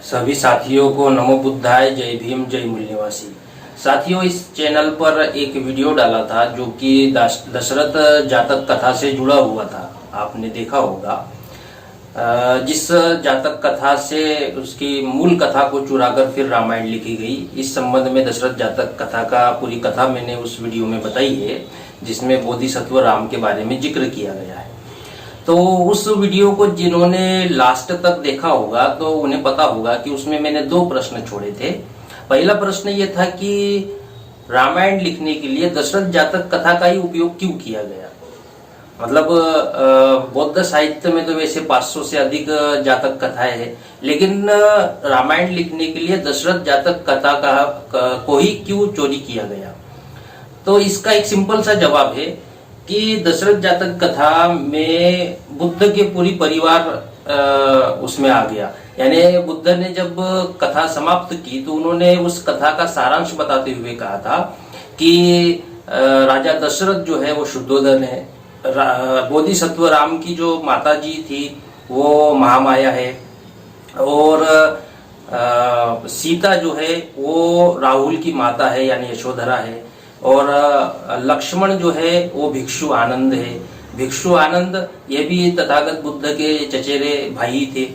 सभी साथियों को नमो बुद्धाय, जय भीम, जय मूल्यवासी। साथियों, इस चैनल पर एक वीडियो डाला था जो कि दशरथ जातक कथा से जुड़ा हुआ था, आपने देखा होगा। जिस जातक कथा से उसकी मूल कथा को चुराकर फिर रामायण लिखी गई। इस संबंध में दशरथ जातक कथा का पूरी कथा मैंने उस वीडियो में बताई है, जिसमें बोधिसत्व राम के बारे में जिक्र किया गया है। तो उस वीडियो को जिन्होंने लास्ट तक देखा होगा तो उन्हें पता होगा कि उसमें मैंने दो प्रश्न छोड़े थे। पहला प्रश्न ये था कि रामायण लिखने के लिए दशरथ जातक कथा का ही उपयोग क्यों किया गया। मतलब बौद्ध साहित्य में तो वैसे 500 से अधिक जातक कथाएं हैं, लेकिन रामायण लिखने के लिए दशरथ जातक कथा को ही क्यों चोरी किया गया। तो इसका एक सिंपल सा जवाब है कि दशरथ जातक कथा में बुद्ध के पूरी परिवार उसमें आ गया। यानी बुद्ध ने जब कथा समाप्त की तो उन्होंने उस कथा का सारांश बताते हुए कहा था कि राजा दशरथ जो है वो शुद्धोदन है, बोधिसत्व राम की जो माता जी थी वो महामाया है, और सीता जो है वो राहुल की माता है यानी यशोधरा है, और लक्ष्मण जो है वो भिक्षु आनंद है। भिक्षु आनंद ये भी तथागत बुद्ध के चचेरे भाई थे,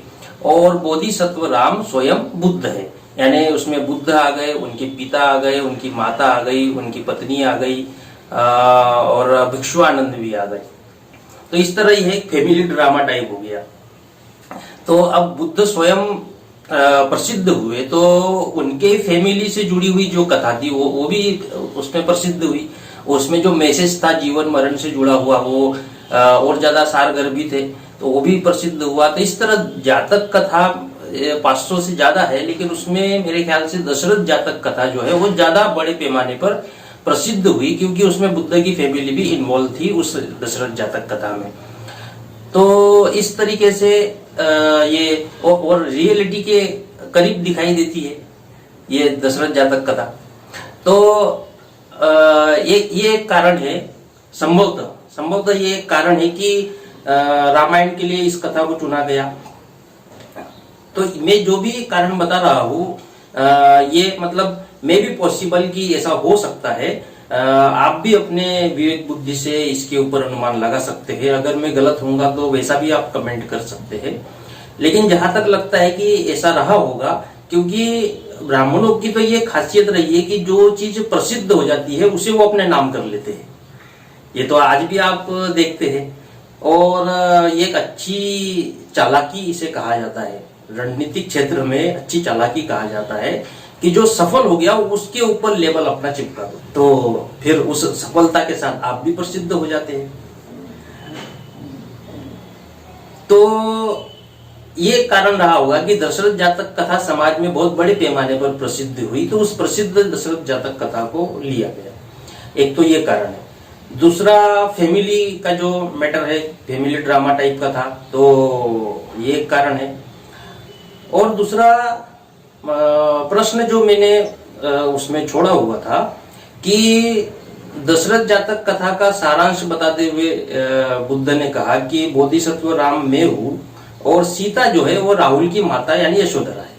और बोधिसत्व राम स्वयं बुद्ध है। यानी उसमें बुद्ध आ गए, उनके पिता आ गए, उनकी माता आ गई, उनकी पत्नी आ गई, और भिक्षु आनंद भी आ गए। तो इस तरह ही एक फैमिली ड्रामा टाइप हो गया। तो अब बुद्ध स्वयं प्रसिद्ध हुए तो उनके फैमिली से जुड़ी हुई जो कथा थी वो भी उसमें प्रसिद्ध हुई। उसमें जो मैसेज था जीवन मरण से जुड़ा हुआ वो और ज्यादा सारगर्भित है, तो वो भी प्रसिद्ध हुआ। तो इस तरह जातक कथा 500 से ज्यादा है, लेकिन उसमें मेरे ख्याल से दशरथ जातक कथा जो है वो ज्यादा बड़े पैमाने पर प्रसिद्ध हुई, क्योंकि उसमें बुद्ध की फैमिली भी इन्वॉल्व थी उस दशरथ जातक कथा में। तो इस तरीके से ये और रियलिटी के करीब दिखाई देती है ये दशरथ जातक कथा। तो ये एक कारण है, संभवतः ये एक कारण है कि रामायण के लिए इस कथा को चुना गया। तो मैं जो भी कारण बता रहा हूँ ये मतलब मे भी पॉसिबल कि ऐसा हो सकता है। आप भी अपने विवेक बुद्धि से इसके ऊपर अनुमान लगा सकते हैं। अगर मैं गलत होऊंगा तो वैसा भी आप कमेंट कर सकते हैं। लेकिन जहां तक लगता है कि ऐसा रहा होगा, क्योंकि ब्राह्मणों की तो ये खासियत रही है कि जो चीज प्रसिद्ध हो जाती है उसे वो अपने नाम कर लेते हैं। ये तो आज भी आप देखते हैं, और ये एक अच्छी चालाकी इसे कहा जाता है। रणनीतिक क्षेत्र में अच्छी चालाकी कहा जाता है कि जो सफल हो गया उसके ऊपर लेबल अपना चिपका दो, तो फिर उस सफलता के साथ आप भी प्रसिद्ध हो जाते हैं। तो ये कारण रहा होगा कि दशरथ जातक कथा समाज में बहुत बड़े पैमाने पर प्रसिद्ध हुई, तो उस प्रसिद्ध दशरथ जातक कथा को लिया गया। एक तो ये कारण है। दूसरा, फैमिली का जो मैटर है, फैमिली ड्रामा टाइप का था, तो ये एक कारण है। और दूसरा प्रश्न जो मैंने उसमें छोड़ा हुआ था कि दशरथ जातक कथा का सारांश बताते हुए बुद्ध ने कहा कि बोधिसत्व राम मैं हूं और सीता जो है वो राहुल की माता यानी यशोधरा है।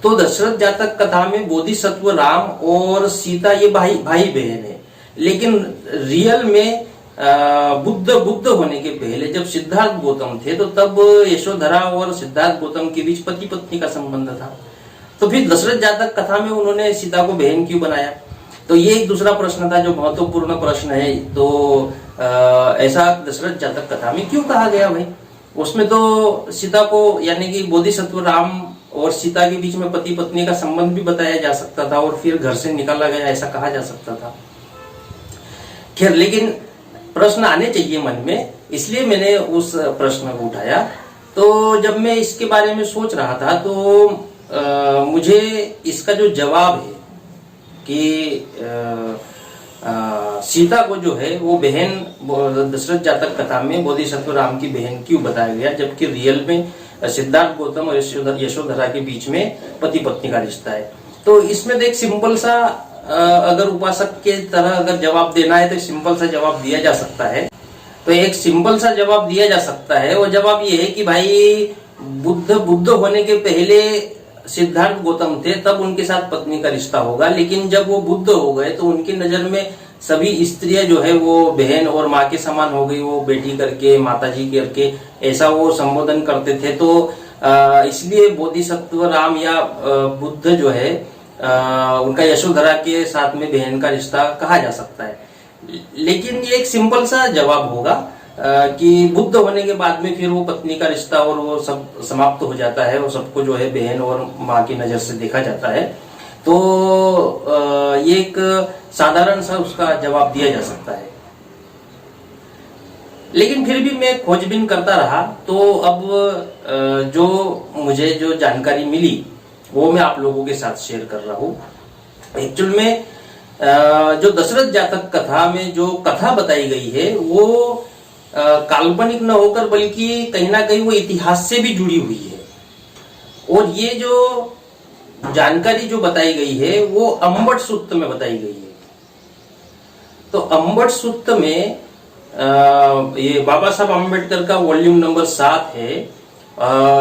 तो दशरथ जातक कथा में बोधिसत्व राम और सीता ये भाई बहन है, लेकिन रियल में बुद्ध होने के पहले जब सिद्धार्थ गौतम थे तो तब यशोधरा और सिद्धार्थ गौतम के बीच पति पत्नी का संबंध था। तो फिर दशरथ जातक कथा में उन्होंने सीता को बहन क्यों बनाया। तो ये एक दूसरा प्रश्न था जो महत्वपूर्ण प्रश्न है। तो ऐसा दशरथ जातक कथा में क्यों कहा गया भाई। उसमें तो सीता को यानी कि बोधिसत्व राम और सीता के बीच में पति पत्नी का संबंध भी बताया जा सकता था, और फिर घर से निकाला गया ऐसा कहा जा सकता था। खैर, लेकिन प्रश्न आने चाहिए मन में, इसलिए मैंने उस प्रश्न को उठाया। तो जब मैं इसके बारे में सोच रहा था तो मुझे इसका जो जवाब है कि सीता को जो है वो बहन दशरथ जातक कथा में बोधिसत्व राम की बहन क्यों बताया गया, जबकि रियल में सिद्धार्थ गौतम और यशोधरा के बीच में पति पत्नी का रिश्ता है। तो इसमें तो एक सिंपल सा अगर उपासक के तरह अगर जवाब देना है तो सिंपल सा जवाब दिया जा सकता है। तो एक सिंपल सा जवाब दिया जा सकता है, वो जवाब ये है कि भाई बुद्ध होने के पहले सिद्धार्थ गौतम थे तब उनके साथ पत्नी का रिश्ता होगा, लेकिन जब वो बुद्ध हो गए तो उनकी नजर में सभी स्त्रियां जो है वो बहन और माँ के समान हो गई, वो बेटी करके माताजी करके ऐसा वो संबोधन करते थे। तो इसलिए बोधिसत्व राम या बुद्ध जो है उनका यशोधरा के साथ में बहन का रिश्ता कहा जा सकता है। लेकिन ये एक सिंपल सा जवाब होगा कि बुद्ध होने के बाद में फिर वो पत्नी का रिश्ता और वो सब समाप्त हो जाता है और सबको जो है बहन और माँ की नजर से देखा जाता है। तो ये एक साधारण सा उसका जवाब दिया जा सकता है। लेकिन फिर भी मैं खोजबीन करता रहा, तो अब जो मुझे जो जानकारी मिली वो मैं आप लोगों के साथ शेयर कर रहा हूँ। एक्चुअल में जो दशरथ जातक कथा में जो कथा बताई गई है वो काल्पनिक न होकर बल्कि कहीं ना कहीं वो इतिहास से भी जुड़ी हुई है। और ये जो जानकारी जो बताई गई है वो अम्बट सूक्त में बताई गई है। तो अम्बट सूक्त में ये बाबा साहब अम्बेडकर का वॉल्यूम नंबर 7 है,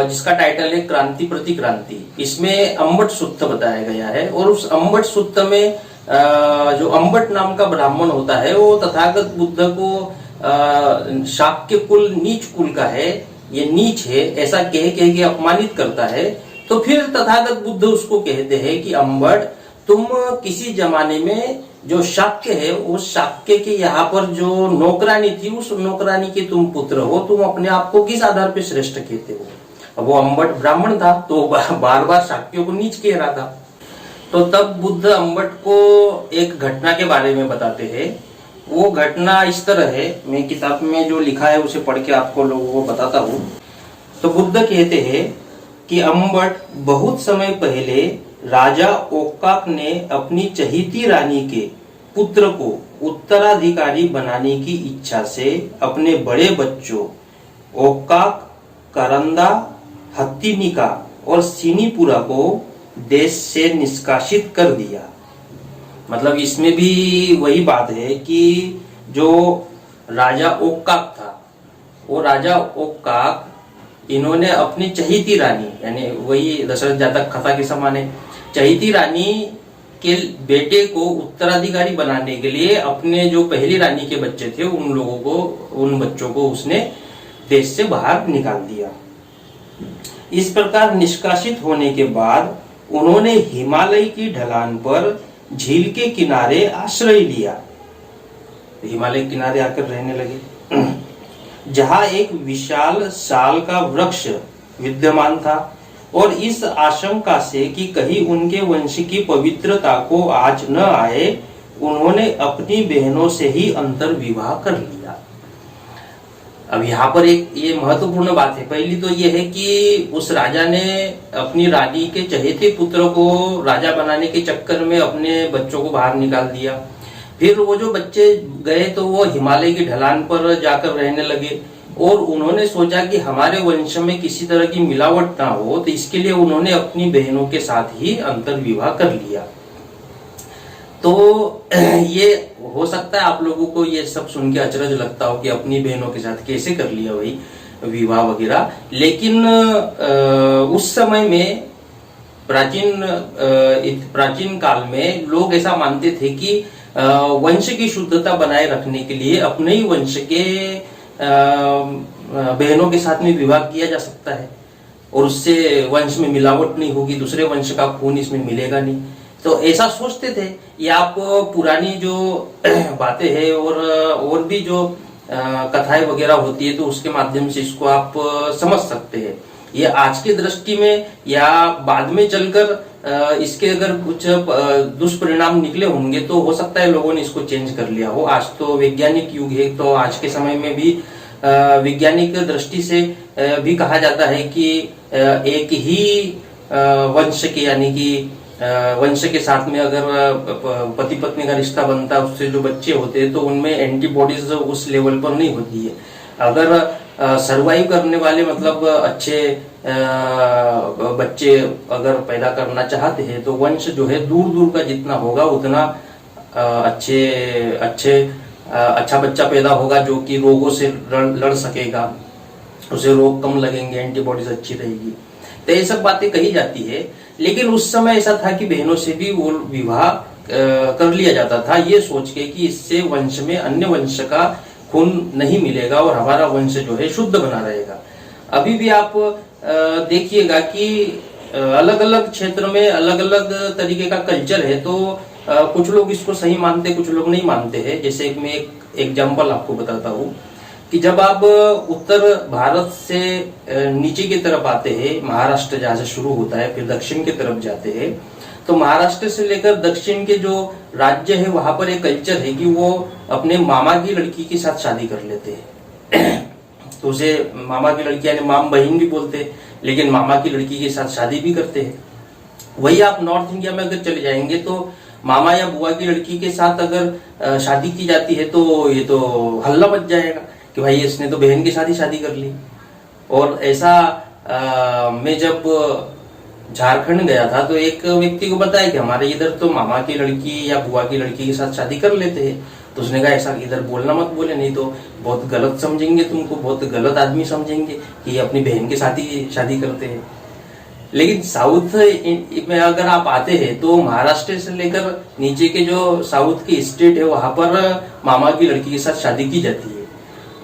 जिसका टाइटल है क्रांति प्रति क्रांति। इसमें अम्बट सूक्त बताया गया है और उस अम्बट सूक्त में जो अम्बट नाम का ब्राह्मण होता है वो तथागत बुद्ध को शाक्य कुल नीच कुल का है, ये नीच है ऐसा कह के अपमानित करता है। तो फिर तथागत बुद्ध उसको कहते हैं कि अम्बट, तुम किसी जमाने में जो शाक्य है उस शाक्य के यहाँ पर जो नौकरानी थी उस नौकरानी के तुम पुत्र हो, तुम अपने आप को किस आधार पे श्रेष्ठ कहते हो। अब वो अम्बट ब्राह्मण था तो बार बार शाक्यों को नीच कह रहा था। तो तब बुद्ध अम्बट को एक घटना के बारे में बताते हैं। वो घटना इस तरह है, मैं किताब में जो लिखा है उसे पढ़ के आपको लोगों को बताता हूँ। तो बुद्ध कहते हैं कि अम्बट, बहुत समय पहले राजा ओक्काक ने अपनी चहेती रानी के पुत्र को उत्तराधिकारी बनाने की इच्छा से अपने बड़े बच्चों ओक्काक, करंदा, हत्तिनिका और सिनीपुरा को देश से निष्कासित कर दिया। मतलब इसमें भी वही बात है कि जो राजा ओक्काक था, वो राजा ओक्काक इन्होंने अपनी चहेती रानी, यानी वही दशरथ जातक कथा के समान है, चहेती रानी के बेटे को उत्तराधिकारी बनाने के लिए अपने जो पहली रानी के बच्चे थे उन लोगों को, उन बच्चों को उसने देश से बाहर निकाल दिया। इस प्रकार निष्कासित होने के बाद उन्होंने हिमालय की ढलान पर झील के किनारे आश्रय लिया, हिमालय के किनारे आकर रहने लगे, जहां एक विशाल साल का वृक्ष विद्यमान था। और इस आशंका से कि कहीं उनके वंश की पवित्रता को आज न आए, उन्होंने अपनी बहनों से ही अंतर विवाह कर लिया। अब यहाँ पर एक ये महत्वपूर्ण बात है। पहली तो ये है कि उस राजा ने अपनी रानी के चहेते पुत्र को राजा बनाने के चक्कर में अपने बच्चों को बाहर निकाल दिया। फिर वो जो बच्चे गए तो वो हिमालय की ढलान पर जाकर रहने लगे और उन्होंने सोचा कि हमारे वंश में किसी तरह की मिलावट ना हो, तो इसके लिए उन्होंने अपनी बहनों के साथ ही अंतर विवाह कर लिया। तो ये हो सकता है आप लोगों को ये सब सुन के अचरज लगता हो कि अपनी बहनों के साथ कैसे कर लिया भाई विवाह वगैरह, लेकिन उस समय में प्राचीन काल में लोग ऐसा मानते थे कि वंश की शुद्धता बनाए रखने के लिए अपने ही वंश के बहनों के साथ में विवाह किया जा सकता है और उससे वंश में मिलावट नहीं होगी, दूसरे वंश का खून इसमें मिलेगा नहीं। तो ऐसा सोचते थे। ये आप पुरानी जो बातें हैं और भी जो कथाएं वगैरह होती है तो उसके माध्यम से इसको आप समझ सकते हैं। ये आज की दृष्टि में या बाद में चलकर इसके अगर कुछ दुष्परिणाम निकले होंगे तो हो सकता है लोगों ने इसको चेंज कर लिया हो। आज तो वैज्ञानिक युग है, तो आज के समय में भी वैज्ञानिक दृष्टि से भी कहा जाता है कि एक ही वंश के यानी कि वंश के साथ में अगर पति पत्नी का रिश्ता बनता है, उससे जो बच्चे होते हैं तो उनमें एंटीबॉडीज उस लेवल पर नहीं होती है। अगर सरवाइव करने वाले मतलब अच्छे बच्चे अगर पैदा करना चाहते हैं तो वंश जो है दूर दूर का जितना होगा उतना अच्छा बच्चा पैदा होगा जो कि रोगों से लड़ सकेगा, उसे रोग कम लगेंगे, एंटीबॉडीज अच्छी रहेगी। तो ये सब बातें कही जाती है। लेकिन उस समय ऐसा था कि बहनों से भी वो विवाह कर लिया जाता था, ये सोच के कि इससे वंश में अन्य वंश का खून नहीं मिलेगा और हमारा वंश जो है शुद्ध बना रहेगा। अभी भी आप देखिएगा कि अलग अलग क्षेत्र में अलग अलग तरीके का कल्चर है, तो कुछ लोग इसको सही मानते, कुछ लोग नहीं मानते हैं। जैसे मैं एक एग्जाम्पल आपको बताता हूँ कि जब आप उत्तर भारत से नीचे की तरफ आते हैं, महाराष्ट्र जहाँ से शुरू होता है, फिर दक्षिण की तरफ जाते हैं, तो महाराष्ट्र से लेकर दक्षिण के जो राज्य है वहां पर एक कल्चर है कि वो अपने मामा की लड़की के साथ शादी कर लेते हैं। तो उसे मामा की लड़की यानी माम बहन भी बोलते हैं, लेकिन मामा की लड़की के साथ शादी भी करते हैं। वही आप नॉर्थ इंडिया में अगर चले जाएंगे तो मामा या बुआ की लड़की के साथ अगर शादी की जाती है तो ये तो हल्ला मच जाएगा कि भाई इसने तो बहन के साथ ही शादी कर ली। और ऐसा मैं जब झारखंड गया था तो एक व्यक्ति को बताया कि हमारे इधर तो मामा की लड़की या बुआ की लड़की के साथ शादी कर लेते हैं। तो उसने कहा ऐसा इधर बोलना मत बोले, नहीं तो बहुत गलत समझेंगे, तुमको बहुत गलत आदमी समझेंगे कि अपनी बहन के साथ ही शादी करते हैं। लेकिन साउथ में अगर आप आते हैं तो महाराष्ट्र से लेकर नीचे के जो साउथ के स्टेट है वहां पर मामा की लड़की के साथ शादी की जाती है।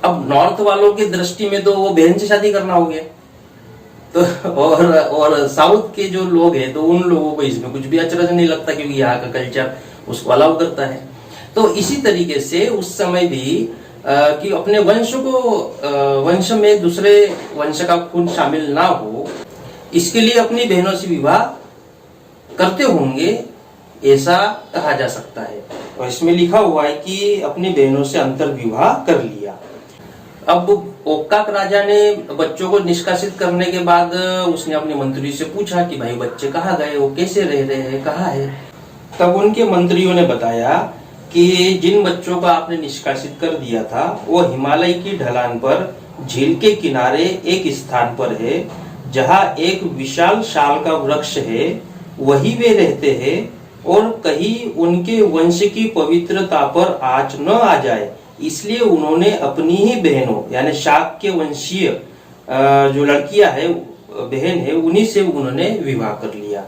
अब नॉर्थ वालों की दृष्टि में तो वो बहन से शादी करना हो गया, तो और साउथ के जो लोग हैं तो उन लोगों को इसमें कुछ भी अचरज नहीं लगता, क्योंकि यहाँ का कल्चर उसको अलाउ करता है। तो इसी तरीके से उस समय भी कि अपने वंश को वंश में दूसरे वंश का खून शामिल ना हो, इसके लिए अपनी बहनों से विवाह करते होंगे, ऐसा कहा जा सकता है। और इसमें लिखा हुआ है कि अपनी बहनों से अंतर विवाह कर लिया। अब ओक्काक राजा ने बच्चों को निष्कासित करने के बाद उसने अपने मंत्री से पूछा कि भाई बच्चे कहाँ गए, वो कैसे रह रहे हैं, कहाँ है। तब उनके मंत्रियों ने बताया कि जिन बच्चों को आपने निष्कासित कर दिया था वो हिमालय की ढलान पर झील के किनारे एक स्थान पर है, जहाँ एक विशाल शाल का वृक्ष है, वही वे रहते हैं, और कहीं उनके वंश की पवित्रता पर आँच न आ जाए, इसलिए उन्होंने अपनी ही बहनों यानी शाक्य वंशीय जो लड़कियां है, बहन है, उन्हीं से उन्होंने विवाह कर लिया।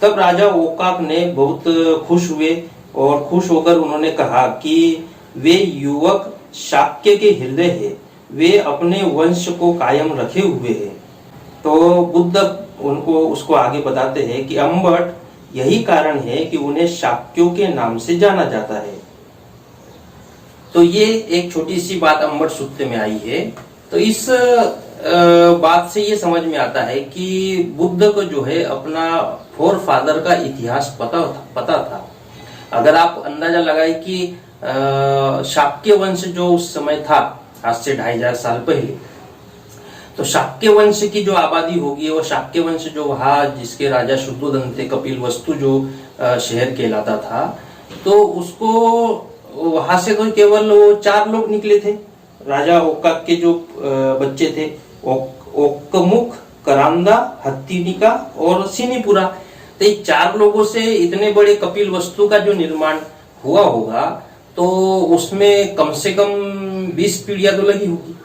तब राजा ओक्काक ने बहुत खुश हुए और खुश होकर उन्होंने कहा कि वे युवक शाक्य के हृदय है, वे अपने वंश को कायम रखे हुए हैं। तो बुद्ध उनको उसको आगे बताते हैं कि अम्बट यही कारण है कि उन्हें शाक्यों के नाम से जाना जाता है। तो ये एक छोटी सी बात अम्बट सूत्र में आई है। तो इस बात से ये समझ में आता है कि बुद्ध को जो है अपना फोर फादर का इतिहास पता था। अगर आप अंदाजा लगाए कि शाक्य वंश जो उस समय था, आज से 2500 साल पहले, तो शाक्य वंश की जो आबादी होगी वो शाक्य वंश जो वहां जिसके राजा शुद्धोदन थे, कपिल वस्तु जो शहर कहलाता था, तो उसको वहां से तो केवल वो 4 लोग निकले थे। राजा ओक्काक के जो बच्चे थे, ओक्कमुख, करांदा, हत्तीनिका और सिनीपुरा, तो ये 4 लोगों से इतने बड़े कपिल वस्तु का जो निर्माण हुआ होगा तो उसमें कम से कम 20 पीढ़ियां तो लगी होगी।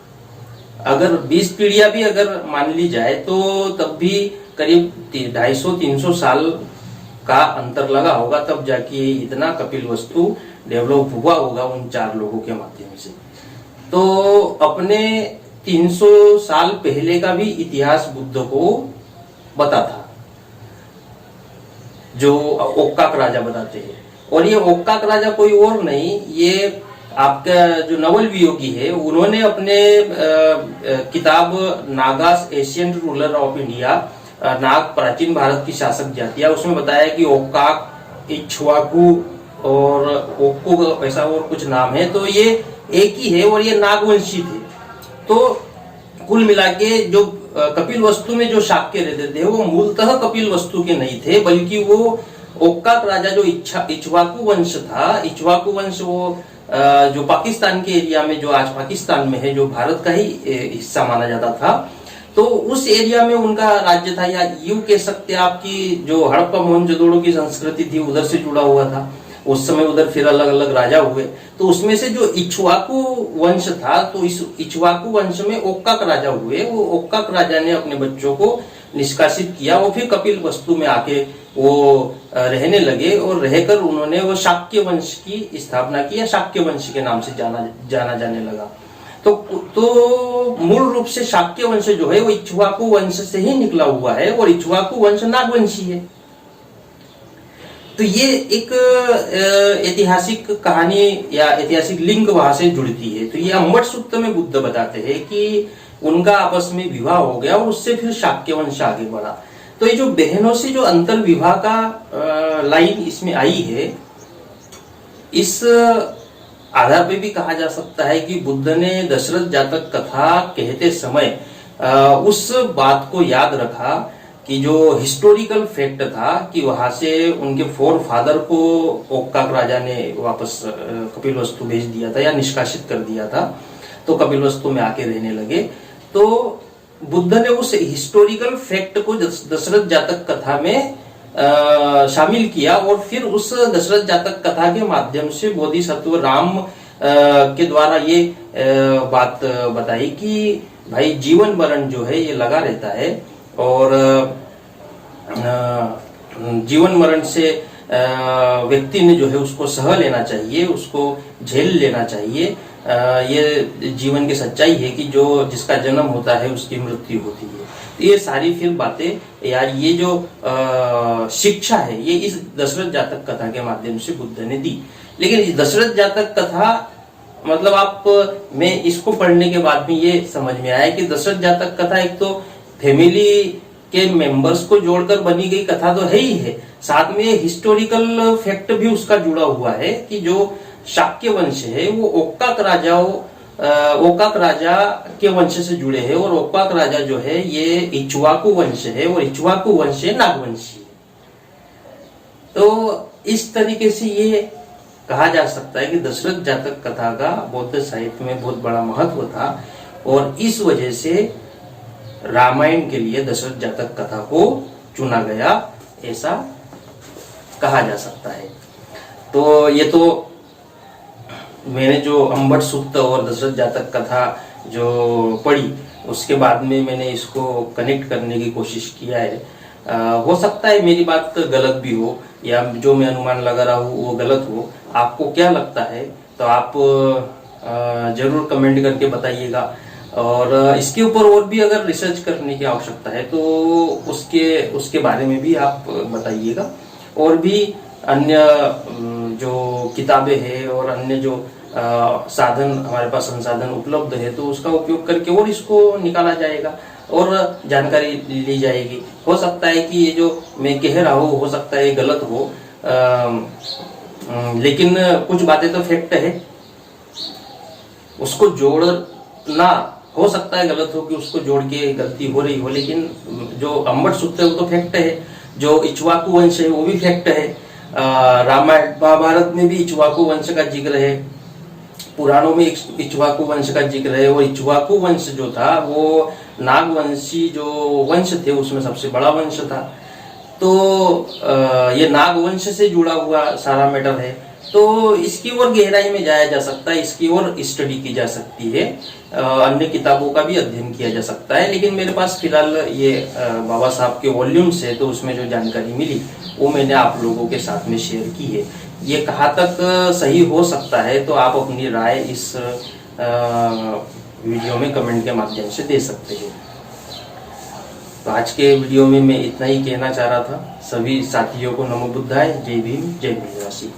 अगर 20 पीढ़ियां भी अगर मान ली जाए तो तब भी करीब 250-300 साल का अंतर लगा होगा, तब जाके इतना कपिल वस्तु डेवलप हुआ होगा उन 4 लोगों के माध्यम से। तो अपने 300 साल पहले का भी इतिहास बुद्ध को बता था, जो ओक्काक राजा बताते हैं। और ये ओक्काक राजा कोई और नहीं, ये आपका जो नवल वियोगी है, उन्होंने अपने किताब Nagas ancient ruler of India, नाग प्राचीन भारत की शासक जातियां, उसमें बताया कि ओक्काक, इक्ष्वाकु और ओक्को ऐसा और कुछ नाम है, तो ये एक ही है और ये नागवंशी थे। तो कुल मिला के जो कपिल वस्तु में जो शाक्य रहते थे वो मूलतः कपिल वस्तु के नहीं थे, बल्कि वो ओक्काक राजा जो इक्ष्वाकु वंश था, इक्ष्वाकु वंश वो जो पाकिस्तान के एरिया में, जो आज पाकिस्तान में है, जो भारत का ही हिस्सा माना जाता था, तो उस एरिया में उनका राज्य था, या यूं कह सकते आपकी जो हड़प्पा मोहनजोदड़ो की संस्कृति थी उधर से जुड़ा हुआ था। उस समय उधर फिर अलग अलग राजा हुए, तो उसमें से जो इक्ष्वाकु वंश था, तो इस इक्ष्वाकु वंश में ओक्काक राजा हुए। वो ओक्काक राजा ने अपने बच्चों को निष्कासित किया, वो फिर कपिल वस्तु में आके वो रहने लगे और रहकर उन्होंने वो शाक्य वंश की स्थापना की या शाक्य वंश के नाम से जाना जाने लगा। तो मूल रूप से शाक्य वंश जो है वो इक्ष्वाकु वंश से ही निकला हुआ है और इक्ष्वाकु वंश नागवंशी है। तो ये एक ऐतिहासिक कहानी या ऐतिहासिक लिंक वहां से जुड़ती है। तो ये अम्बट सूक्त में बुद्ध बताते हैं कि उनका आपस में विवाह हो गया और उससे फिर शाक्य वंश आगे बढ़ा। तो ये जो बहनों से जो अंतर विवाह का लाइन इसमें आई है, इस आधार पे भी कहा जा सकता है कि बुद्ध ने दशरथ जातक कथा कहते समय उस बात को याद रखा कि जो हिस्टोरिकल फैक्ट था कि वहां से उनके फोर फादर को ओक्काक राजा ने वापस कपिलवस्तु भेज दिया था या निष्कासित कर दिया था, तो कपिलवस्तु में आके रहने लगे। तो बुद्ध ने उस हिस्टोरिकल फैक्ट को दशरथ जातक कथा में शामिल किया और फिर उस दशरथ जातक कथा के माध्यम से बोधिसत्व राम के द्वारा ये बात बताई कि भाई जीवन मरण जो है ये लगा रहता है और जीवन मरण से व्यक्ति ने जो है उसको सह लेना चाहिए, उसको झेल लेना चाहिए। ये जीवन की सच्चाई है कि जो जिसका जन्म होता है उसकी मृत्यु होती है। तो ये सारी फिर बातें यार ये जो शिक्षा है ये इस दशरथ जातक कथा के माध्यम से बुद्ध ने दी। लेकिन इस दशरथ जातक कथा मतलब मैं इसको पढ़ने के बाद में ये समझ में आया कि दशरथ जातक कथा एक तो फैमिली के मेंबर्स को जोड़कर बनी गई कथा तो है ही है, साथ में हिस्टोरिकल फैक्ट भी उसका जुड़ा हुआ है कि जो शाक्य वंश है वो ओक्काक राजा के वंश से जुड़े हैं और ओक्काक राजा जो है ये इक्ष्वाकु वंश है और इक्ष्वाकु वंश है नागवंशी। तो इस तरीके से ये कहा जा सकता है कि दशरथ जातक कथा का बौद्ध साहित्य में बहुत बड़ा महत्व था और इस वजह से रामायण के लिए दशरथ जातक कथा को चुना गया, ऐसा कहा जा सकता है। तो ये तो मैंने जो अम्बट सूक्त और दशरथ जातक कथा जो पढ़ी उसके बाद में मैंने इसको कनेक्ट करने की कोशिश किया है। हो सकता है मेरी बात गलत भी हो या जो मैं अनुमान लगा रहा हूँ वो गलत हो। आपको क्या लगता है तो आप जरूर कमेंट करके बताइएगा और इसके ऊपर और भी अगर रिसर्च करने की आवश्यकता है तो उसके बारे में भी आप बताइएगा। और भी अन्य जो किताबें हैं और अन्य जो साधन हमारे पास संसाधन उपलब्ध है तो उसका उपयोग करके और इसको निकाला जाएगा और जानकारी ली जाएगी। हो सकता है कि ये जो मैं कह रहा हूँ हो सकता है गलत हो, लेकिन कुछ बातें तो फैक्ट है, उसको जोड़ना हो सकता है गलत हो कि उसको जोड़ के गलती हो रही हो, लेकिन जो अम्बट सूक्त है वो तो फैक्ट है। जो इक्ष्वाकु वंश है वो भी फैक्ट है। रामायण महाभारत में भी इक्ष्वाकु वंश का जिक्र है, पुराणों में इक्ष्वाकु वंश का जिक्र है और इक्ष्वाकु वंश जो था वो नागवंशी जो वंश थे उसमें सबसे बड़ा वंश था। तो ये नागवंश से जुड़ा हुआ सारा मैटर है। तो इसकी ओर गहराई में जाया जा सकता है, इसकी ओर स्टडी की जा सकती है, अन्य किताबों का भी अध्ययन किया जा सकता है। लेकिन मेरे पास फिलहाल ये बाबा साहब के वॉल्यूम्स है तो उसमें जो जानकारी मिली वो मैंने आप लोगों के साथ में शेयर की है। ये कहाँ तक सही हो सकता है तो आप अपनी राय इस वीडियो में कमेंट के माध्यम से दे सकते हैं। तो आज के वीडियो में मैं इतना ही कहना चाह रहा था। सभी साथियों को नमो बुद्धाय, जय भीम, जय भीमवासी।